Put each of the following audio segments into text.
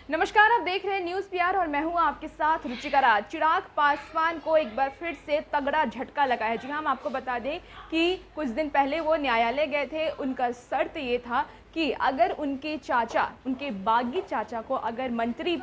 नमस्कार, आप देख रहे हैं न्यूज़ पीआर और मैं हूं आपके साथ रुचिका राज। चिराग पासवान को एक बार फिर से तगड़ा झटका लगा है। जी हाँ, हम आपको बता दें कि कुछ दिन पहले वो न्यायालय गए थे। उनका शर्त ये था कि अगर उनके चाचा, उनके बागी चाचा को अगर मंत्री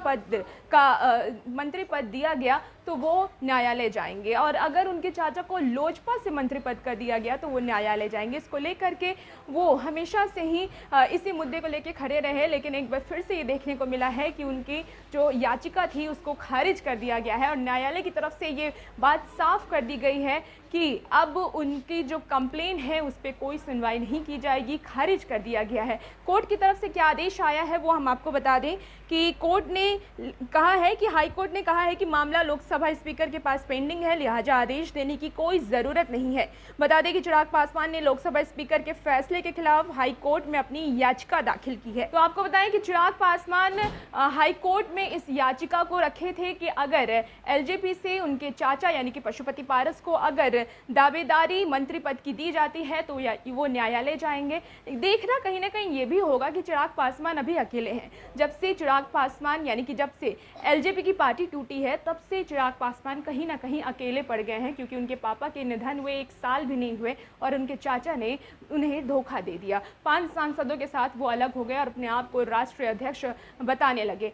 पद दिया गया तो वो न्यायालय जाएंगे, और अगर उनके चाचा को लोजपा से मंत्री पद का दिया गया तो वो न्यायालय जाएंगे। इसको लेकर के वो हमेशा से ही इसी मुद्दे को लेकर खड़े रहे, लेकिन एक बार फिर से ये देखने को मिला है कि उनकी जो याचिका थी उसको खारिज कर दिया गया है और न्यायालय की तरफ से ये बात साफ कर दी गई है कि अब उनकी जो कंप्लेन है उस पर कोई सुनवाई नहीं की जाएगी, खारिज कर दिया गया है। कोर्ट की तरफ से क्या आदेश आया है वो हम आपको बता दें कि कोर्ट ने कहा है कि हाई कोर्ट ने कहा है कि मामला लोकसभा स्पीकर के पास पेंडिंग है, लिहाजा आदेश देने की कोई ज़रूरत नहीं है। बता दें कि चिराग पासवान ने लोकसभा स्पीकर के फैसले के खिलाफ हाई कोर्ट में अपनी याचिका दाखिल की है। तो आपको बताएं कि चिराग पासवान हाई कोर्ट में इस याचिका को रखे थे कि अगर एलजेपी से उनके चाचा यानी कि पशुपति पारस को अगर दावेदारी मंत्री पद की दी जाती है तो वो न्यायालय जाएंगे। देखना कहीं ना कहीं ये भी होगा कि चिराग पासवान अभी अकेले हैं। जब से चिराग पासवान यानी कि जब से एलजेपी की पार्टी टूटी है तब से चिराग पासवान कहीं ना कहीं अकेले पड़ गए हैं, क्योंकि उनके पापा के निधन हुए 1 साल भी नहीं हुए और उनके चाचा ने उन्हें धोखा दे दिया। 5 सांसदों के साथ वो अलग हो गए और अपने आप को राष्ट्रीय अध्यक्ष बताने लगे।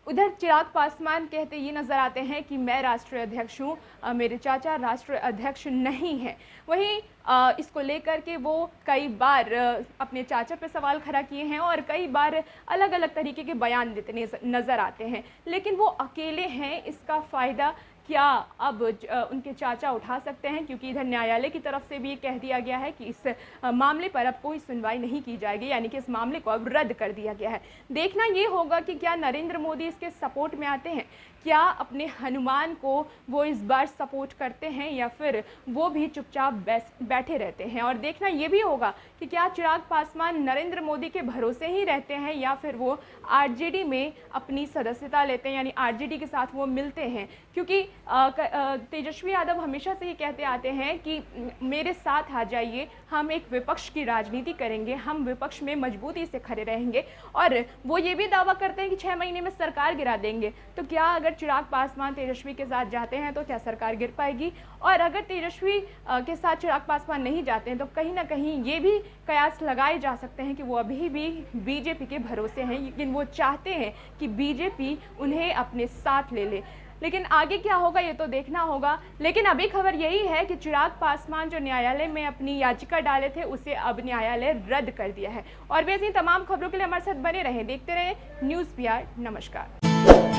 उधर चिराग पासवान कहते ये नज़र आते हैं कि मैं राष्ट्रीय अध्यक्ष हूँ, मेरे चाचा राष्ट्रीय अध्यक्ष नहीं हैं। वहीं इसको लेकर के वो कई बार अपने चाचा पे सवाल खड़ा किए हैं और कई बार अलग अलग तरीके के बयान देते नज़र आते हैं, लेकिन वो अकेले हैं। इसका फ़ायदा क्या अब उनके चाचा उठा सकते हैं, क्योंकि इधर न्यायालय की तरफ से भी ये कह दिया गया है कि इस मामले पर अब कोई सुनवाई नहीं की जाएगी, यानी कि इस मामले को अब रद्द कर दिया गया है। देखना ये होगा कि क्या नरेंद्र मोदी इसके सपोर्ट में आते हैं, क्या अपने हनुमान को वो इस बार सपोर्ट करते हैं या फिर वो भी चुपचाप बैठे रहते हैं। और देखना ये भी होगा कि क्या चिराग पासवान नरेंद्र मोदी के भरोसे ही रहते हैं या फिर वो आरजेडी में अपनी सदस्यता लेते हैं, यानी आरजेडी के साथ वो मिलते हैं। क्योंकि तेजस्वी यादव हमेशा से ही कहते आते हैं कि मेरे साथ आ जाइए, हम एक विपक्ष की राजनीति करेंगे, हम विपक्ष में मजबूती से खड़े रहेंगे। और वो ये भी दावा करते हैं कि 6 महीने में सरकार गिरा देंगे। तो क्या अगर चिराग पासवान तेजस्वी के साथ जाते हैं तो क्या सरकार गिर पाएगी? और अगर तेजस्वी के साथ चिराग पासवान नहीं जाते हैं तो कहीं ना कहीं ये भी कयास लगाए जा सकते हैं कि वो अभी भी बीजेपी के भरोसे हैं, लेकिन वो चाहते हैं कि बीजेपी उन्हें अपने साथ ले ले। लेकिन आगे क्या होगा ये तो देखना होगा। लेकिन अभी खबर यही है कि चिराग पासवान जो न्यायालय में अपनी याचिका डाले थे उसे अब न्यायालय रद्द कर दिया है। और वैसे ही तमाम खबरों के लिए हमारे साथ बने रहें, देखते रहें न्यूज़ पीआर। नमस्कार।